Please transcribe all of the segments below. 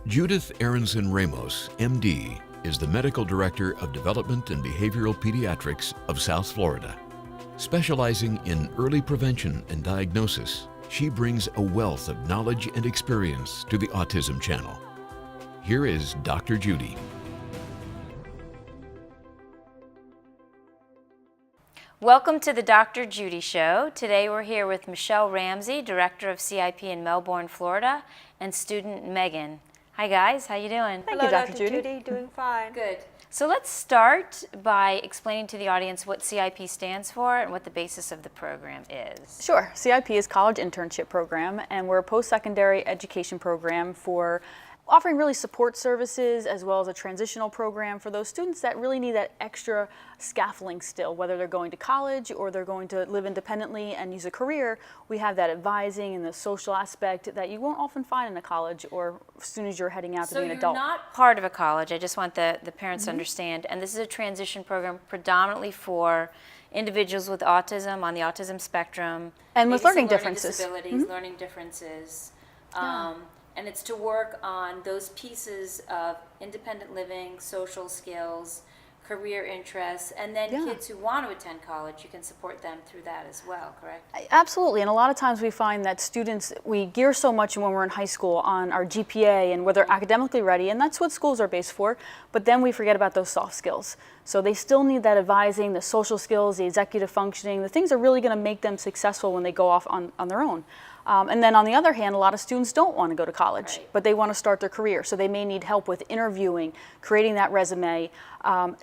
Judith Aronson Ramos, MD, is the Medical Director of Development and Behavioral Pediatrics of South Florida. Specializing in early prevention and diagnosis, she brings a wealth of knowledge and experience to the Autism Channel. Here is Dr. Judy. Welcome to the Dr. Judy Show. Today we're here with Michelle Ramsey, Director of CIP in Melbourne, Florida, and student Megan. Hi guys, how you doing? Hello, Dr. Judy. Doing fine. Good. So let's start by explaining to the audience what CIP stands for and what the basis of the program is. Sure. CIP is College Internship Program, and we're a post-secondary education program for offering really support services as well as a transitional program for those students that really need that extra scaffolding still, whether they're going to college or they're going to live independently and use a career. We have that advising and the social aspect that you won't often find in a college or as soon as you're heading out to be an adult. So you're not part of a college, I just want the parents to understand, and this is a transition program predominantly for individuals with autism, on the autism spectrum. And with learning differences. Disabilities, learning differences. And it's to work on those pieces of independent living, social skills, career interests, and then kids who want to attend college, you can support them through that as well, correct? Absolutely, and a lot of times we find that students, we gear so much when we're in high school on our GPA and whether they're academically ready, and that's what schools are based for, but then we forget about those soft skills. So they still need that advising, the social skills, the executive functioning, the things that are really going to make them successful when they go off on their own. And then on the other hand, a lot of students don't want to go to college, but they want to start their career. So they may need help with interviewing, creating that resume,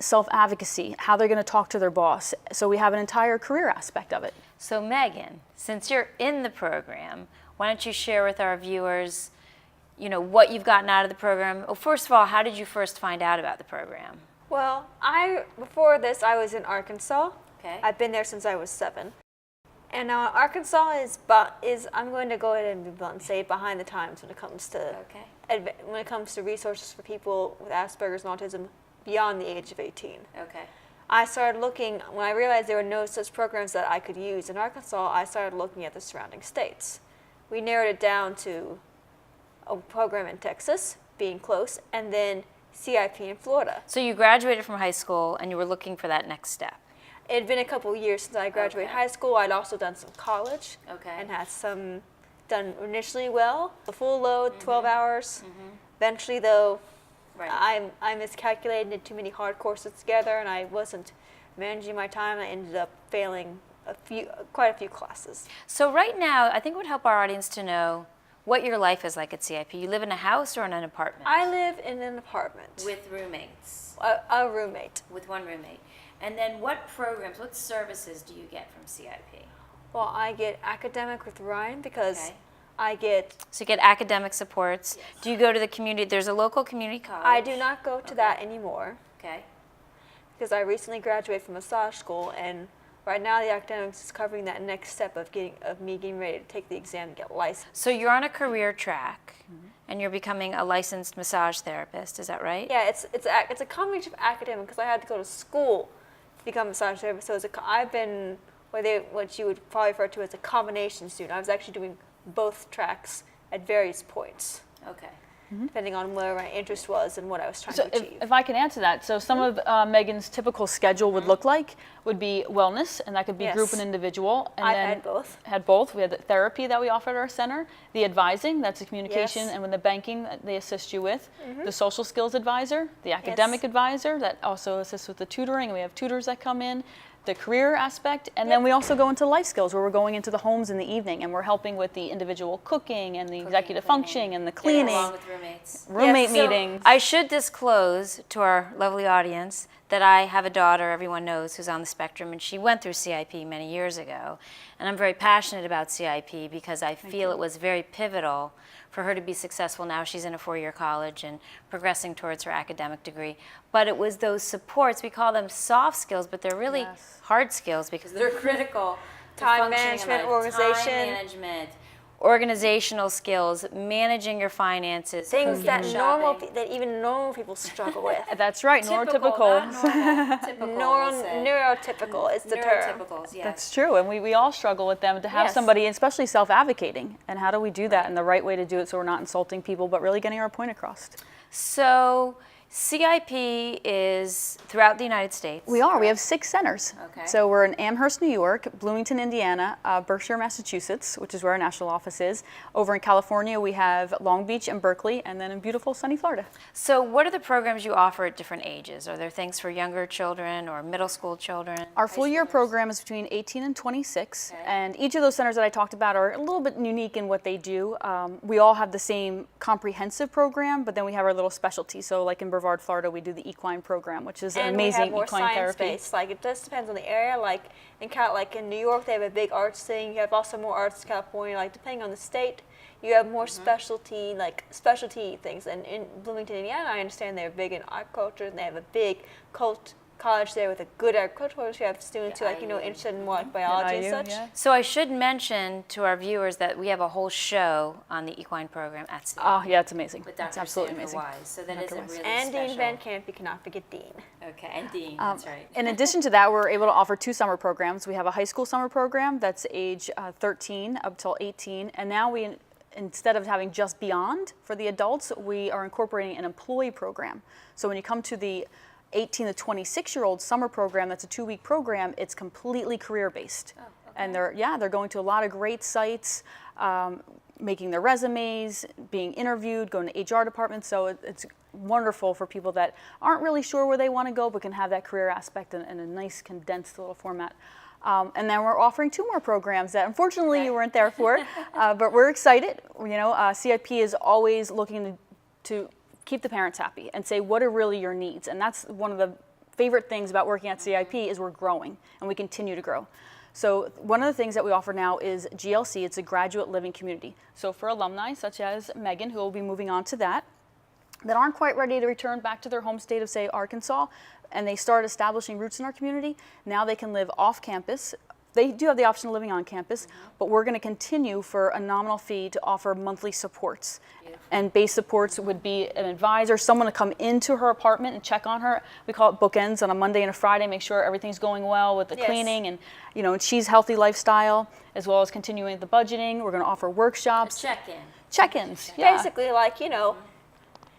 self-advocacy, how they're going to talk to their boss. So we have an entire career aspect of it. So Megan, since you're in the program, why don't you share with our viewers, you know, what you've gotten out of the program? Well, first of all, how did you first find out about the program? Well, before this, I was in Arkansas. Okay. I've been there since I was 7. And Arkansas is I'm going to go ahead and be blunt and say behind the times when it comes to resources for people with Asperger's and autism beyond the age of 18. Okay. I started looking, when I realized there were no such programs that I could use in Arkansas, I started looking at the surrounding states. We narrowed it down to a program in Texas, being close, and then CIP in Florida. So you graduated from high school and you were looking for that next step. It had been a couple of years since I graduated high school. I'd also done some college and had some done initially well. The full load, 12 hours. Eventually, though, I miscalculated and did too many hard courses together, and I wasn't managing my time. I ended up failing quite a few classes. So right now, I think it would help our audience to know what your life is like at CIP. You live in a house or in an apartment? I live in an apartment. With roommates? A roommate. With one roommate. And then what programs, what services do you get from CIP? Well, I get academic with Ryan because I get... So you get academic supports. Yes. Do you go to the community? There's a local community college. I do not go to that anymore. Okay. Because I recently graduated from massage school, and right now the academics is covering that next step of me getting ready to take the exam and get licensed. So you're on a career track, and you're becoming a licensed massage therapist. Is that right? Yeah, it's a combination of academic because I had to go to school to become a massage therapist. So I've been what you would probably refer to as a combination student. I was actually doing both tracks at various points. Okay. Depending on where my interest was and what I was trying to achieve. If I can answer that, so some of Megan's typical schedule would look like would be wellness, and that could be group and individual. And I've then had both. Had both. We had the therapy that we offer at our center, the advising, that's the communication, and with the banking that they assist you with, the social skills advisor, the academic advisor that also assists with the tutoring, and we have tutors that come in, the career aspect, and then we also go into life skills where we're going into the homes in the evening and we're helping with the individual cooking and the executive functioning and the cleaning. Along with roommates. Roommate meetings. I should disclose to our lovely audience that I have a daughter everyone knows who's on the spectrum, and she went through CIP many years ago. And I'm very passionate about CIP because I feel it was very pivotal for her to be successful. Now she's in a 4-year college and progressing towards her academic degree. But it was those supports, we call them soft skills, but they're really hard skills because they're critical. Time management, organization. Time management, organizational skills, managing your finances, Things cooking, that shopping. that even normal people struggle with. That's right, Typical, neurotypical. not normal, typical, we'll say. Neurotypical is the term. Neurotypicals, yes. That's true, and we all struggle with them, to have Yes. somebody, especially self-advocating. And how do we do that? And the right way to do it so we're not insulting people, but really getting our point across. So CIP is throughout the United States. We are. We have 6 centers. Okay. So we're in Amherst, New York, Bloomington, Indiana, Berkshire, Massachusetts, which is where our national office is. Over in California, we have Long Beach and Berkeley, and then in beautiful sunny Florida. So what are the programs you offer at different ages? Are there things for younger children or middle school children? Our full year program is between 18 and 26, and each of those centers that I talked about are a little bit unique in what they do. We all have the same comprehensive program, but then we have our little specialty. So like in Brevard, Florida, we do the equine program, which is an amazing and we have more equine therapy. science-based. Like, it just depends on the area. Like in New York, they have a big arts thing. You have also more arts in California. Like, depending on the state, you have more specialty things. And in Bloomington, Indiana, I understand they're big in art culture, and they have a big college there with a good agricultural college. You have students who interested in more like biology and such. Yeah. So I should mention to our viewers that we have a whole show on the equine program at CIP. Oh, yeah, it's amazing. With Dr. It's absolutely Sandra amazing. Wise. So that Dr. is a Wise. really And special. Dean Van Camp, you cannot forget Dean. Okay, and Dean, that's right. In addition to that, we're able to offer 2 summer programs. We have a high school summer program that's age 13 up till 18, and now instead of having just Beyond for the adults, we are incorporating an employee program. So when you come to the 18 to 26-year-old summer program, that's a 2-week program, it's completely career-based. Oh, okay. And they're going to a lot of great sites, making their resumes, being interviewed, going to HR departments. So it's wonderful for people that aren't really sure where they want to go, but can have that career aspect in a nice condensed little format. And then we're offering 2 more programs that unfortunately you weren't there for, but we're excited. CIP is always looking to keep the parents happy and say, what are really your needs? And that's one of the favorite things about working at CIP is we're growing and we continue to grow. So one of the things that we offer now is GLC. It's a graduate living community. So for alumni such as Megan, who will be moving on to that aren't quite ready to return back to their home state of, say, Arkansas, and they start establishing roots in our community, now they can live off campus. They do have the option of living on campus, but we're going to continue for a nominal fee to offer monthly supports. And base supports would be an advisor, someone to come into her apartment and check on her. We call it bookends on a Monday and a Friday, make sure everything's going well with the cleaning and and she's healthy lifestyle, as well as continuing the budgeting. We're going to offer workshops. Check-in. Check-ins, yeah. Basically,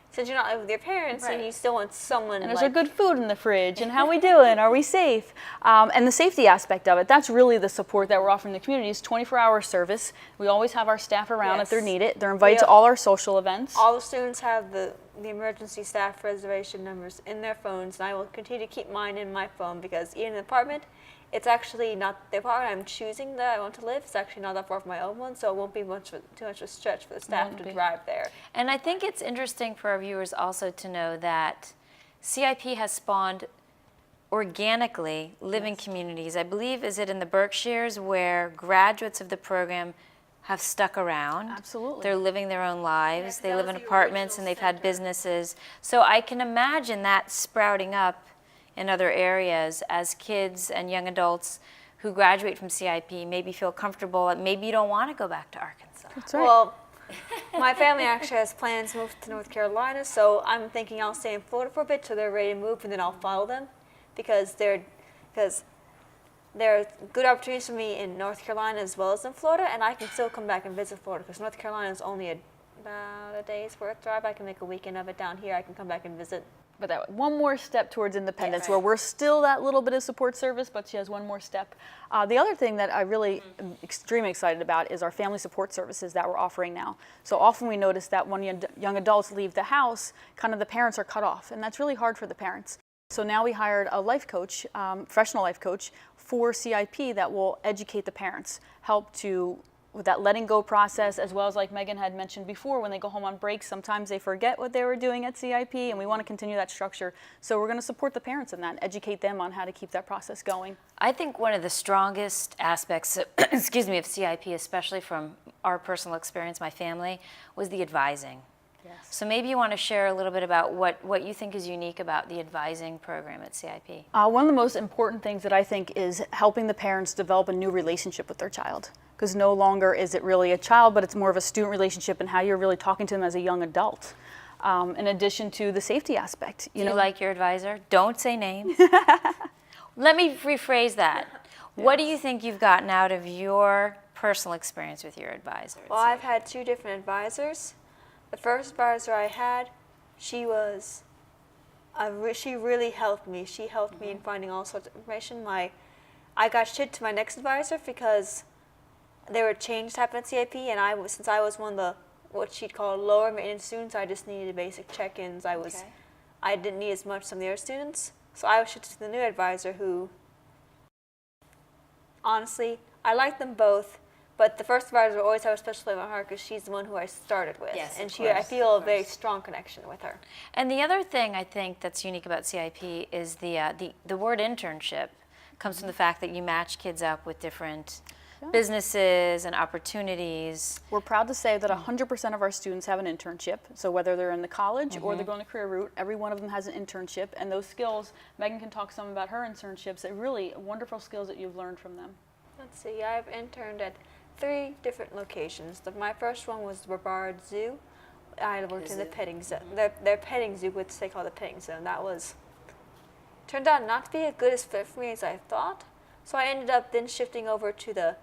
since you're not living with your parents and you still want someone And is there good food in the fridge? And how we doing? Are we safe? And the safety aspect of it, that's really the support that we're offering the community is 24-hour service. We always have our staff around if they're needed. They're invited to all our social events. All the students have the emergency staff reservation numbers in their phones, and I will continue to keep mine in my phone because even in the apartment, it's actually not the apartment I'm choosing that I want to live. It's actually not that far from my own one, so it won't be too much of a stretch for the staff to drive there. And I think it's interesting for our viewers also to know that CIP has spawned organically living communities. I believe, is it in the Berkshires where graduates of the program have stuck around? Absolutely. They're living their own lives. They live in apartments and they've had businesses. So I can imagine that sprouting up in other areas as kids and young adults who graduate from CIP maybe feel comfortable, maybe you don't want to go back to Arkansas. That's right. Well, my family actually has plans to move to North Carolina, so I'm thinking I'll stay in Florida for a bit till they're ready to move, and then I'll follow them because there are good opportunities for me in North Carolina as well as in Florida, and I can still come back and visit Florida because North Carolina is only about a day's worth drive. I can make a weekend of it down here. I can come back and visit. But that one more step towards independence, where we're still that little bit of support service, but she has one more step. The other thing that I really am extremely excited about is our family support services that we're offering now. So often we notice that when young adults leave the house, kind of the parents are cut off, and that's really hard for the parents. So now we hired a life coach, professional life coach for CIP that will educate the parents, help with that letting go process, as well as like Megan had mentioned before, when they go home on break, sometimes they forget what they were doing at CIP, and we want to continue that structure. So we're going to support the parents in that and educate them on how to keep that process going. I think one of the strongest aspects, of CIP, especially from our personal experience, my family, was the advising. Yes. So maybe you want to share a little bit about what you think is unique about the advising program at CIP. One of the most important things that I think is helping the parents develop a new relationship with their child. Because no longer is it really a child, but it's more of a student relationship and how you're really talking to them as a young adult. In addition to the safety aspect. You know, like your advisor? Don't say names. Let me rephrase that. Yes. What do you think you've gotten out of your personal experience with your advisor? Well, I've had 2 different advisors. The first advisor I had, she really helped me. She helped me in finding all sorts of information. I got shipped to my next advisor because there were changes happening at CIP, and since I was one of the what she'd call lower maintenance students, I just needed basic check-ins. I didn't need as much as some of the other students, so I was shipped to the new advisor who, honestly, I liked them both. But the first advisor will always have a special place in my heart because she's the one who I started with. Yes, and I feel a very strong connection with her. And the other thing I think that's unique about CIP is the word internship comes from the fact that you match kids up with different businesses and opportunities. We're proud to say that 100% of our students have an internship. So whether they're in the college or they're going the career route, every one of them has an internship. And those skills, Megan can talk some about her internships, really wonderful skills that you've learned from them. Let's see, I've interned at 3 different locations. My first one was the Brevard Zoo. I worked in the petting zone, their petting zoo, which they call the petting zone. That turned out not to be as good a fit for me as I thought. So I ended up then shifting over to the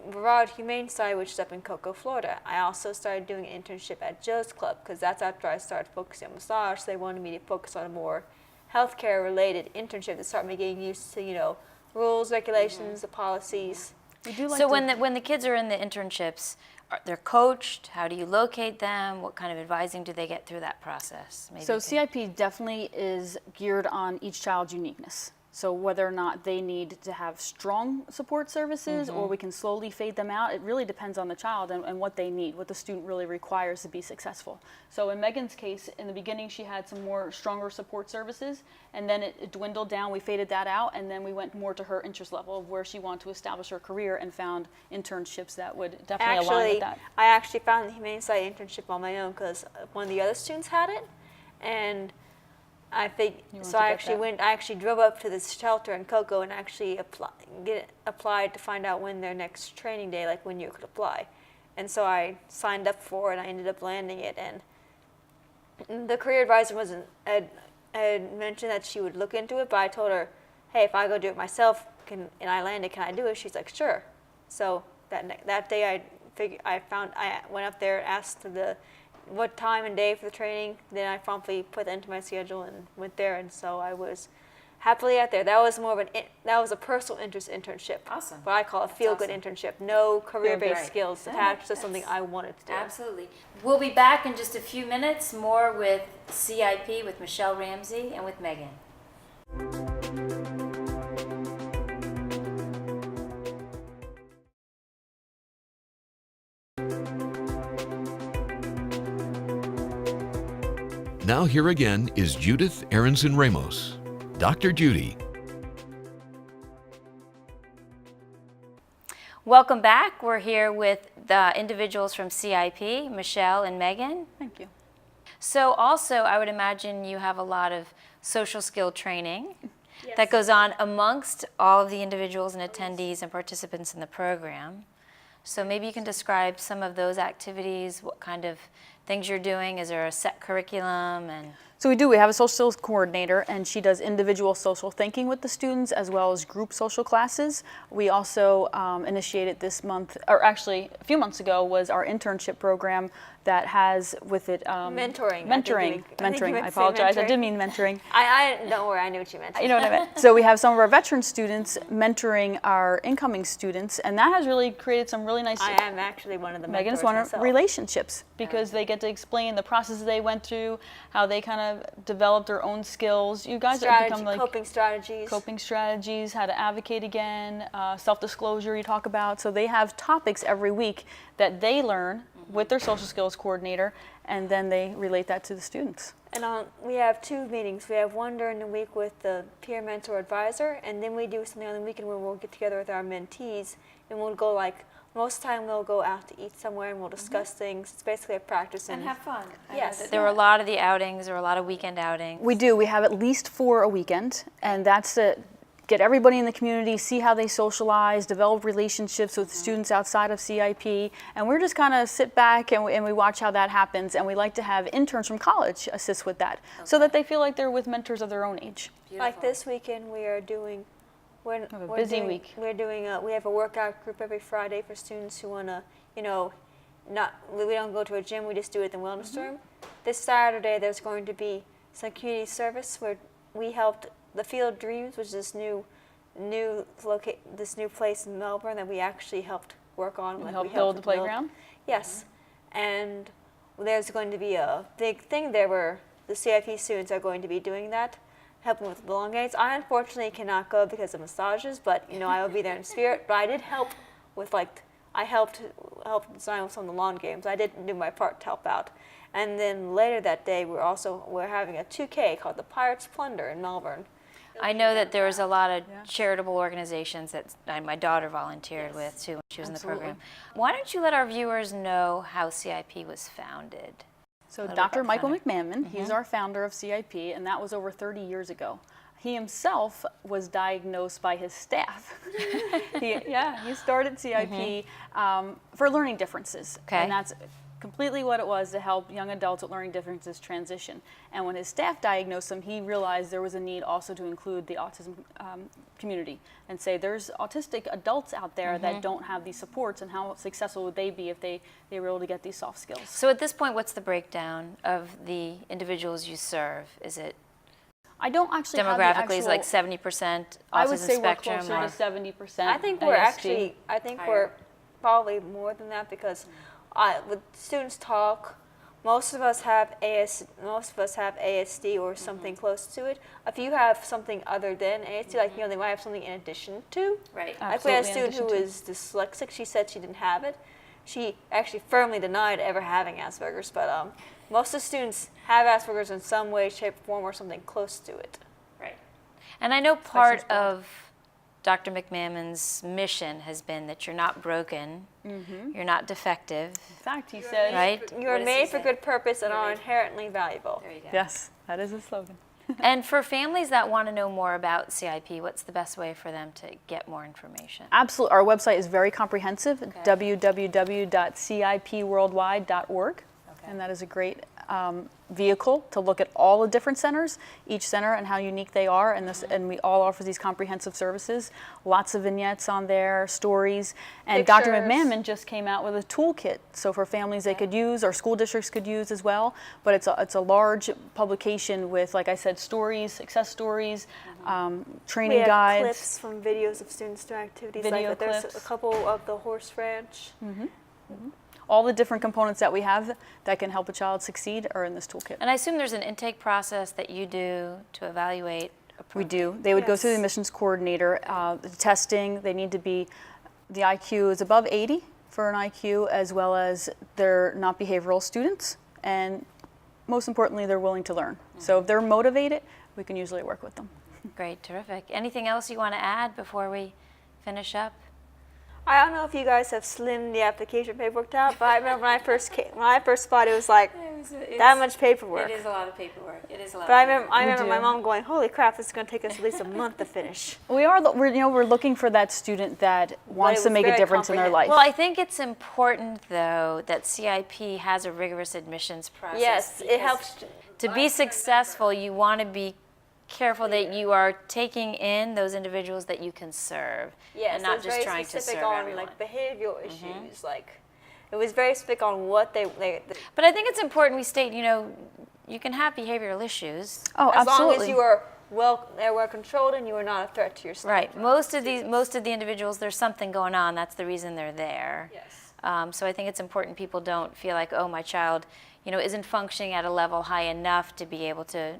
Brevard Humane Society, which is up in Cocoa, Florida. I also started doing an internship at Joe's Club because that's after I started focusing on massage. So they wanted me to focus on a more healthcare-related internship to start me getting used to, rules, regulations, the policies. We do like so when the kids are in the internships, they're coached. How do you locate them? What kind of advising do they get through that process? So CIP definitely is geared on each child's uniqueness. So whether or not they need to have strong support services or we can slowly fade them out, it really depends on the child and what they need, what the student really requires to be successful. So in Megan's case, in the beginning she had some more stronger support services, and then it dwindled down, we faded that out, and then we went more to her interest level of where she wanted to establish her career and found internships that would definitely align with that. I actually found the Humane Society internship on my own because one of the other students had it, and I actually drove up to this shelter in Cocoa and actually applied to find out when their next training day, like when you could apply. And so I signed up for it, and I ended up landing it. And the career advisor had mentioned that she would look into it, but I told her, hey, if I go do it myself and I land it, can I do it? She's like, sure. So that day I went up there, asked what time and day for the training. Then I promptly put that into my schedule and went there, and so I was happily out there. That was a personal interest internship. Awesome. What I call a feel-good internship. No career-based skills attached to something I wanted to do. Absolutely. We'll be back in just a few minutes more with CIP with Michelle Ramsey and with Megan. Now here again is Judith Aronson Ramos. Dr. Judy. Welcome back. We're here with the individuals from CIP, Michelle and Megan. Thank you. So also, I would imagine you have a lot of social skill training that goes on amongst all of the individuals and attendees and participants in the program. So maybe you can describe some of those activities, what kind of things you're doing. Is there a set curriculum? So we do. We have a social skills coordinator, and she does individual social thinking with the students as well as group social classes. We also initiated this month, or actually a few months ago, was our internship program that has with it mentoring. I apologize. I did mean mentoring. I don't worry. I knew what you meant. You know what I meant. So we have some of our veteran students mentoring our incoming students, and that has really created some really nice. I am actually one of the mentors Megan's one of myself. Relationships because they get to explain the processes they went through, how they kind of developed their own skills. You guys have become like coping strategies, how to advocate again, self-disclosure you talk about. So they have topics every week that they learn with their social skills coordinator, and then they relate that to the students. And we have 2 meetings. We have one during the week with the peer mentor advisor, and then we do something on the weekend where we'll get together with our mentees, and we'll go like most of the time we'll go out to eat somewhere and we'll discuss things. It's basically a practice And have fun. Yes. There were a lot of the outings, there were a lot of weekend outings. We do. We have at least 4 a weekend, and that's to get everybody in the community, see how they socialize, develop relationships with students outside of CIP, and we're just kind of sit back and we watch how that happens, and we like to have interns from college assist with that, so that they feel like they're with mentors of their own age. Beautiful. Like this weekend, we are doing. We have a workout group every Friday for students who want to, we don't go to a gym, we just do it in the wellness room. This Saturday, there's going to be some community service where we helped the Field Dreams, which is this new place in Melbourne that we actually helped work on. We helped build the playground? Yes. And there's going to be a big thing there where the CIP students are going to be doing that, helping with the belongings. I unfortunately cannot go because of massages, but I will be there in spirit. But I did help with I helped design some of the lawn games. I didn't do my part to help out. And then later that day, we're having a 2K called the Pirates Plunder in Melbourne. I know that there was a lot of charitable organizations that my daughter volunteered with too when she was in the program. Why don't you let our viewers know how CIP was founded? So Dr. Michael McMahon, he's our founder of CIP, and that was over 30 years ago. He himself was diagnosed by his staff. He started CIP for learning differences. Okay. And that's completely what it was, to help young adults with learning differences transition. And when his staff diagnosed him, he realized there was a need also to include the autism community and say there's autistic adults out there that don't have these supports, and how successful would they be if they were able to get these soft skills. So at this point, what's the breakdown of the individuals you serve? Is it I don't actually have demographically the is actual, like 70% autism I would say spectrum? we're closer to 70%. I think we're ASD. we're probably more than that because with students talk, most of us have ASD or something close to it. If you have something other than ASD, they might have something in addition to. Right. Like we had a student who was dyslexic. She said she didn't have it. She actually firmly denied ever having Asperger's, but most of the students have Asperger's in some way, shape, or form, or something close to it. Right. And I know part of Dr. McMahon's mission has been that you're not broken, you're not defective. In fact, he says, right? You are made for good purpose and are inherently valuable. There you go. Yes, that is his slogan. And for families that want to know more about CIP, what's the best way for them to get more information? Absolutely. Our website is very comprehensive, www.cipworldwide.org. And that is a great vehicle to look at all the different centers, each center and how unique they are, and we all offer these comprehensive services. Lots of vignettes on there, stories, and Dr. McMahon just came out with a toolkit, so for families they could use, or school districts could use as well. But it's a large publication with, like I said, stories, success stories, training guides. We have clips from videos of students doing activities. There's a couple of the horse ranch. All the different components that we have that can help a child succeed are in this toolkit. And I assume there's an intake process that you do to evaluate a program. We do. They would go through the admissions coordinator, the testing. They need to be, the IQ is above 80 for an IQ, as well as they're not behavioral students, and most importantly, they're willing to learn. So if they're motivated, we can usually work with them. Great, terrific. Anything else you want to add before we finish up? I don't know if you guys have slimmed the application paperwork out, but I remember when I first thought it was like that much paperwork. It is a lot of paperwork. It is a lot. But I remember my mom going, "Holy crap! This is going to take us at least a month to finish." We're looking for that student that wants to make a difference in their life. Well, I think it's important though that CIP has a rigorous admissions process. Yes, it helps. To be successful, you want to be careful that you are taking in those individuals that you can serve, and not just trying to serve everyone. Like behavioral issues, it was very specific on what they. But I think it's important we state, you can have behavioral issues. Oh, as absolutely. long as you are well controlled and you are not a threat to yourself. Right. Most of the individuals, there's something going on. That's the reason they're there. Yes. So I think it's important people don't feel like, oh, my child, isn't functioning at a level high enough to be able to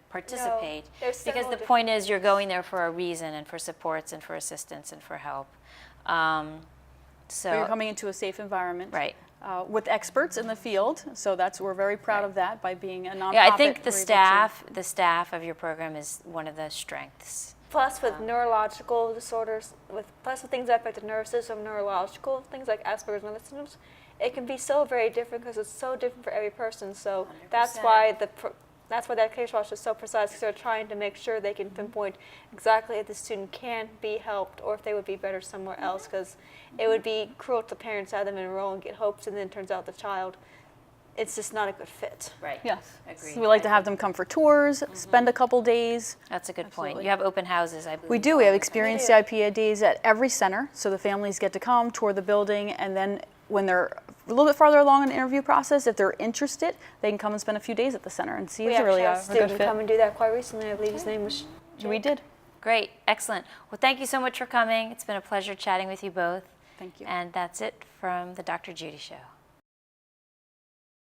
participate, because the point is you're going there for a reason, and for supports and for assistance and for help. So you're coming into a safe environment, right? With experts in the field, so we're very proud of that by being a nonprofit. Yeah, I think the staff of your program is one of the strengths Plus, with neurological disorders, plus with things that affect the nervous system, neurological things like Asperger's and other symptoms, it can be so very different because it's so different for every person. So 100%. that's why that case watch is so precise, because they're trying to make sure they can pinpoint exactly if the student can be helped or if they would be better somewhere else, because it would be cruel to parents to have them enroll and get hopes, and then it turns out the child, it's just not a good fit. Right. Yes. Agreed. So we like to have them come for tours, spend a couple days. That's a good point. Absolutely. You have open houses, I believe. We do. We have experienced CIP days at every center, so the families get to come, tour the building, and then when they're a little bit farther along in the interview process, if they're interested, they can come and spend a few days at the center and see if they're really a good student fit. come and do that quite recently. I believe his name was Jake. We did. Great. Excellent. Well, thank you so much for coming. It's been a pleasure chatting with you both. Thank you. And that's it from the Dr. Judy Show.